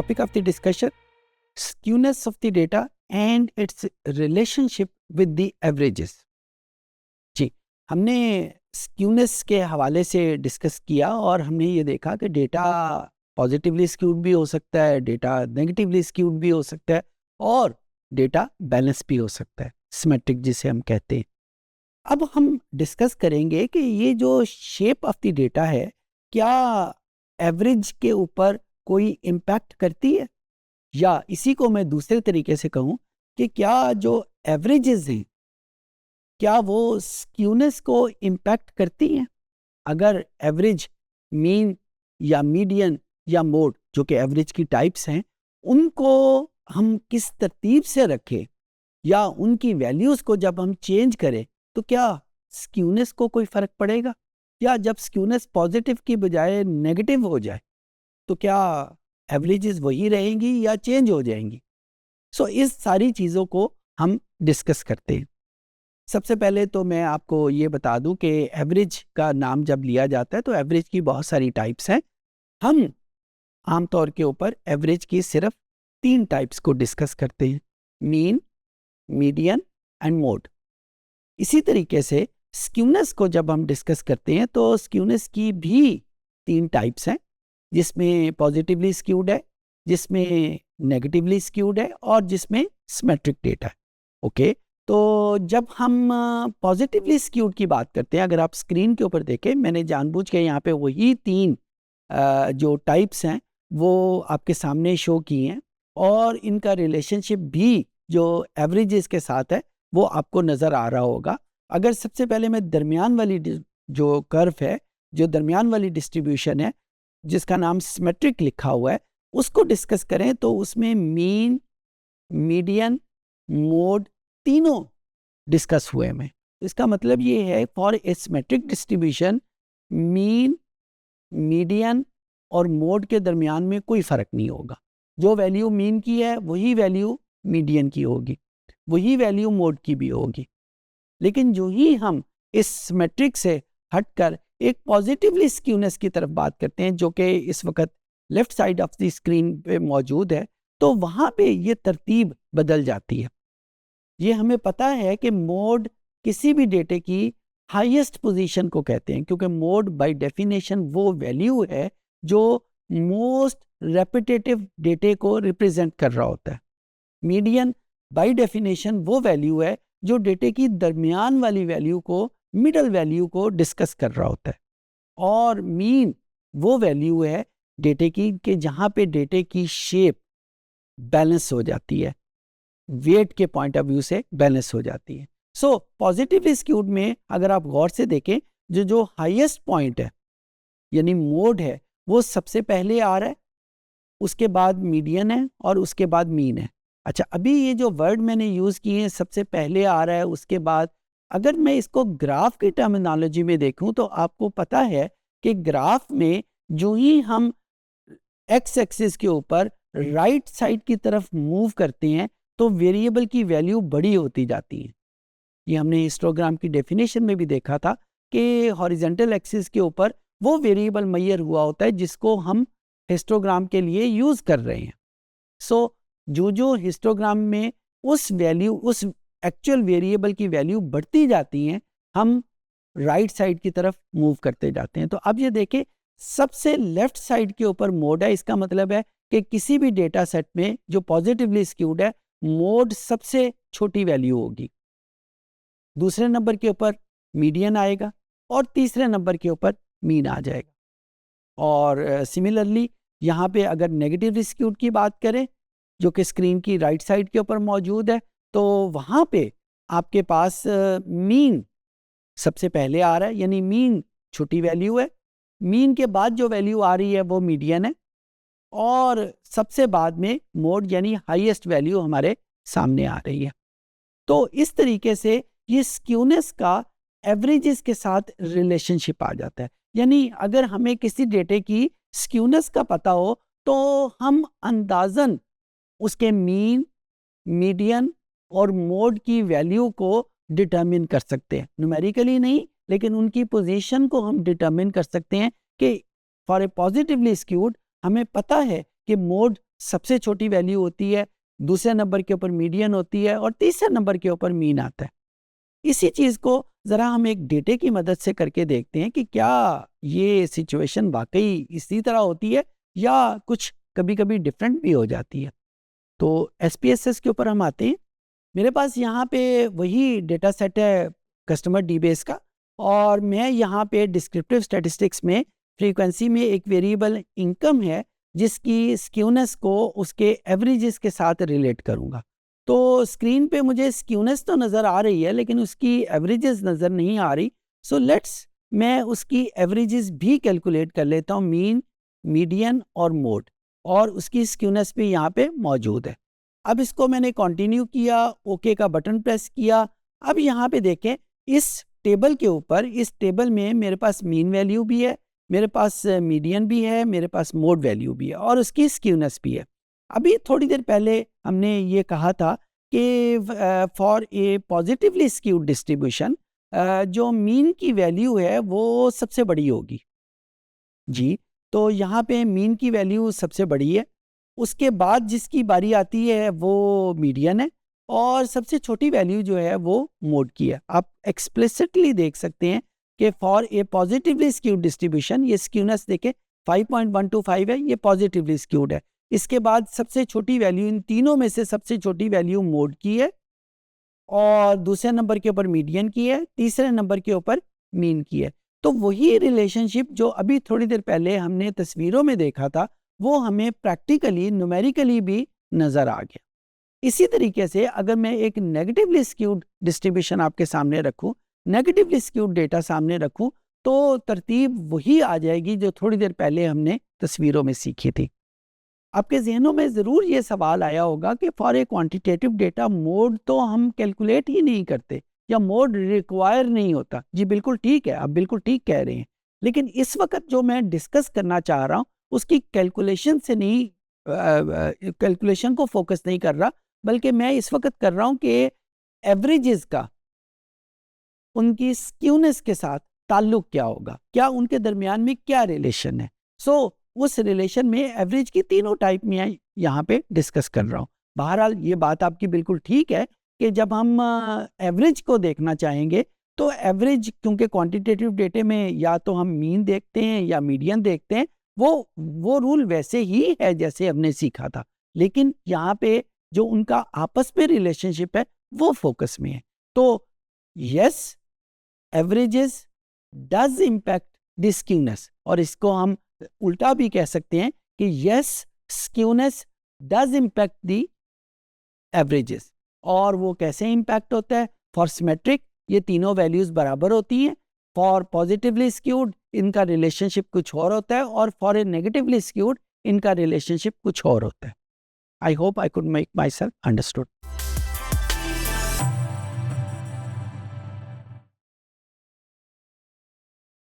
topic of the discussion, skewness of the data and its relationship with the averages. जी, हमने skewness के हवाले से discuss किया और हमने ये देखा कि डेटा पॉजिटिवली स्क्यूड भी हो सकता है, डेटा नेगेटिवली स्क्यूड भी हो सकता है और डेटा बैलेंस भी हो सकता है, सिमेट्रिक जिसे हम कहते हैं। अब हम डिस्कस करेंगे कि ये जो शेप ऑफ द डेटा है, क्या एवरेज के ऊपर कोई इम्पैक्ट करती है, या इसी को मैं दूसरे तरीके से कहूँ कि क्या जो एवरेजेस हैं क्या वो स्क्यूनेस को इम्पैक्ट करती हैं। अगर एवरेज, मीन या मीडियन या मोड, जो कि एवरेज की टाइप्स हैं, उनको हम किस तरतीब से रखें या उनकी वैल्यूज को जब हम चेंज करें तो क्या स्क्यूनेस को कोई फर्क पड़ेगा, या जब स्क्यूनेस पॉजिटिव की बजाय नेगेटिव हो जाए तो क्या एवरेजेस वही रहेंगी या चेंज हो जाएंगी। सो इस सारी चीज़ों को हम डिस्कस करते हैं। सबसे पहले तो मैं आपको ये बता दूं कि एवरेज का नाम जब लिया जाता है तो एवरेज की बहुत सारी टाइप्स हैं। हम आमतौर के ऊपर एवरेज की सिर्फ 3 टाइप्स को डिस्कस करते हैं, मीन, मीडियन एंड मोड। इसी तरीके से स्क्यूनेस को जब हम डिस्कस करते हैं तो स्क्यूनेस की भी 3 टाइप्स हैं, जिसमें पॉजिटिवली स्क्यूड है, जिसमें नेगेटिवली स्क्यूड है और जिसमें सिमेट्रिक डेटा है। ओके, तो जब हम पॉजिटिवली स्क्यूड की बात करते हैं, अगर आप स्क्रीन के ऊपर देखें, मैंने जानबूझ के यहाँ पे वही 3 जो टाइप्स हैं वो आपके सामने शो की हैं और इनका रिलेशनशिप भी जो एवरेजेस के साथ है वो आपको नज़र आ रहा होगा। अगर सबसे पहले मैं दरमियान वाली जो कर्व है, जो दरमियान वाली डिस्ट्रीब्यूशन है जिसका नाम सिमेट्रिक लिखा हुआ है, उसको डिस्कस करें तो उसमें मीन, मीडियन, मोड तीनों डिस्कस हुए हैं। इसका मतलब ये है, for a symmetric distribution mean, median और मोड के दरमियान में कोई फर्क नहीं होगा। जो वैल्यू मीन की है वही वैल्यू मीडियन की होगी, वही वैल्यू मोड की भी होगी। लेकिन जो ही हम इस सिमेट्रिक से हटकर एक पॉजिटिवली स्क्यूनेस की तरफ बात करते हैं, जो कि इस वक्त left side of the screen पे मौजूद है, तो वहां पे ये तरतीब बदल जाती है। ये हमें पता है कि मोड किसी भी डेटे की हाईएस्ट पोजीशन को कहते हैं, क्योंकि मोड बाय डेफिनेशन वो वैल्यू है जो मोस्ट रेपिटेटिव डेटे को रिप्रेजेंट कर रहा होता है। मीडियन बाय डेफिनेशन वो वैल्यू है जो डेटे की दरमियान वाली वैल्यू को, मिडल वैल्यू को डिस्कस कर रहा होता है। और मीन वो वैल्यू है डेटे की कि जहां पे डेटे की शेप बैलेंस हो जाती है, वेट के पॉइंट ऑफ व्यू से बैलेंस हो जाती है। सो पॉजिटिव स्क्यूड में अगर आप गौर से देखें, जो हाईएस्ट पॉइंट है यानी मोड है, वो सबसे पहले आ रहा है, उसके बाद मीडियन है और उसके बाद मीन है। अच्छा, अभी ये जो वर्ड मैंने यूज किए हैं, सबसे पहले आ रहा है उसके बाद, अगर मैं इसको ग्राफ की टर्मिनोलॉजी में देखूं तो आपको पता है कि ग्राफ में जो ही हम एक्स एक्सिस के ऊपर राइट साइड की तरफ मूव करते हैं तो वेरिएबल की वैल्यू बड़ी होती जाती है। ये हमने हिस्टोग्राम की डेफिनेशन में भी देखा था कि हॉरिजॉन्टल एक्सिस के ऊपर वो वेरिएबल मैयर हुआ होता है जिसको हम हिस्टोग्राम के लिए यूज कर रहे हैं। सो जो हिस्टोग्राम में उस वैल्यू, उस एक्चुअल वेरिएबल की वैल्यू बढ़ती जाती है, हम राइट साइड की तरफ मूव करते जाते हैं। तो अब ये देखें, सबसे लेफ्ट साइड के ऊपर मोड है। इसका मतलब है कि किसी भी डेटा सेट में जो पॉजिटिवली स्क्यूड है, मोड सबसे छोटी वैल्यू होगी, दूसरे नंबर के ऊपर मीडियन आएगा और तीसरे नंबर के ऊपर मीन आ जाएगा। और सिमिलरली यहाँ पे अगर नेगेटिव स्क्यूड की बात करें, जो कि स्क्रीन की राइट साइड के ऊपर मौजूद है, तो वहाँ पे आपके पास मीन सबसे पहले आ रहा है, यानी मीन छोटी वैल्यू है, मीन के बाद जो वैल्यू आ रही है वो मीडियन है, और सबसे बाद में मोड यानी हाईएस्ट वैल्यू हमारे सामने आ रही है। तो इस तरीके से ये स्क्यूनेस का एवरेजेस के साथ रिलेशनशिप आ जाता है। यानी अगर हमें किसी डेटे की स्क्यूनेस का पता हो तो हम अंदाजन उसके मीन, मीडियन और मोड की वैल्यू को डिटरमिन कर सकते हैं, न्यूमेरिकली नहीं, लेकिन उनकी पोजीशन को हम डिटरमिन कर सकते हैं कि फॉर ए पॉजिटिवली स्क्यूड हमें पता है कि मोड सबसे छोटी वैल्यू होती है, दूसरे नंबर के ऊपर मीडियन होती है और तीसरे नंबर के ऊपर मीन आता है। इसी चीज़ को ज़रा हम एक डेटे की मदद से करके देखते हैं कि क्या ये सिचुएशन वाक़ई इसी तरह होती है या कुछ कभी-कभी डिफरेंट भी हो जाती है। तो एसपीएसएस के ऊपर हम आते हैं। मेरे पास यहाँ पे वही डेटा सेट है कस्टमर डीबेस का, और मैं यहाँ पे डिस्क्रिप्टिव स्टैटिस्टिक्स में फ्रीक्वेंसी में एक वेरिएबल इनकम है जिसकी स्क्यूनेस को उसके एवरेजेस के साथ रिलेट करूँगा। तो स्क्रीन पे मुझे स्क्यूनेस तो नज़र आ रही है लेकिन उसकी एवरेजेस नज़र नहीं आ रही। सो लेट्स मैं उसकी एवरेजेस भी कैलकुलेट कर लेता हूँ, मीन, मीडियन और मोड, और उसकी स्क्यूनेस भी यहाँ पे मौजूद है। अब इसको मैंने कंटिन्यू किया, ओके का बटन प्रेस किया। अब यहाँ पे देखें इस टेबल के ऊपर, इस टेबल में मेरे पास मीन वैल्यू भी है, मेरे पास मीडियन भी है, मेरे पास मोड वैल्यू भी है और उसकी स्क्यूनेस भी है। अभी थोड़ी देर पहले हमने ये कहा था कि for a positively skewed distribution जो मीन की वैल्यू है वो सबसे बड़ी होगी जी। तो यहाँ पे मीन की वैल्यू सबसे बड़ी है, उसके बाद जिसकी बारी आती है वो मीडियन है और सबसे छोटी वैल्यू जो है वो मोड की है। आप एक्सप्लिसिटली देख सकते हैं कि for a positively skewed distribution ये स्क्यूनेस देखें 5.125 है, ये पॉजिटिवली स्क्यूड है। इसके बाद सबसे छोटी वैल्यू, इन तीनों में से सबसे छोटी वैल्यू मोड की है और दूसरे नंबर के ऊपर मीडियन की है, तीसरे नंबर के ऊपर मीन की है। तो वही रिलेशनशिप जो अभी थोड़ी देर पहले हमने तस्वीरों में देखा था वो हमें प्रैक्टिकली न्यूमेरिकली भी नज़र आ गया। इसी तरीके से अगर मैं एक नेगेटिवली स्क्यूड डिस्ट्रीब्यूशन आपके सामने रखूं, नेगेटिवली स्क्यूड डेटा सामने रखूं, तो तरतीब वही आ जाएगी जो थोड़ी देर पहले हमने तस्वीरों में सीखी थी। आपके जहनों में ज़रूर ये सवाल आया होगा कि for a quantitative data mode तो हम कैलकुलेट ही नहीं करते या मोड रिक्वायर नहीं होता। जी बिल्कुल ठीक है, आप बिल्कुल ठीक कह रहे हैं, लेकिन इस वक्त जो मैं डिस्कस करना चाह रहा हूँ उसकी कैलकुलेशन से नहीं, कैलकुलेशन को फोकस नहीं कर रहा, बल्कि मैं इस वक्त कर रहा हूँ कि एवरेजेस का उनकी स्क्यूनेस के साथ ताल्लुक क्या होगा, क्या उनके दरमियान में क्या रिलेशन है। सो उस रिलेशन में एवरेज की तीनों टाइप में यहाँ पे डिस्कस कर रहा हूँ। बहरहाल ये बात आपकी बिल्कुल ठीक है कि जब हम एवरेज को देखना चाहेंगे तो एवरेज, क्योंकि क्वांटिटेटिव डेटे में या तो हम मीन देखते हैं या मीडियन देखते हैं, वो रूल वैसे ही है जैसे हमने सीखा था, लेकिन यहाँ पे जो उनका आपस में रिलेशनशिप है वो फोकस में है। तो yes, averages does impact the skewness, और इसको हम उल्टा भी कह सकते हैं कि yes, skewness does impact the averages. और वो कैसे इम्पैक्ट होता है? फॉर सिमेट्रिक ये तीनों वैल्यूज बराबर होती हैं, फॉर पॉजिटिवली स्क्यूड इनका रिलेशनशिप कुछ और होता है, और फॉर ए नेगेटिवली स्क्यूड इनका रिलेशनशिप कुछ और होता है। I hope I could make my self understood.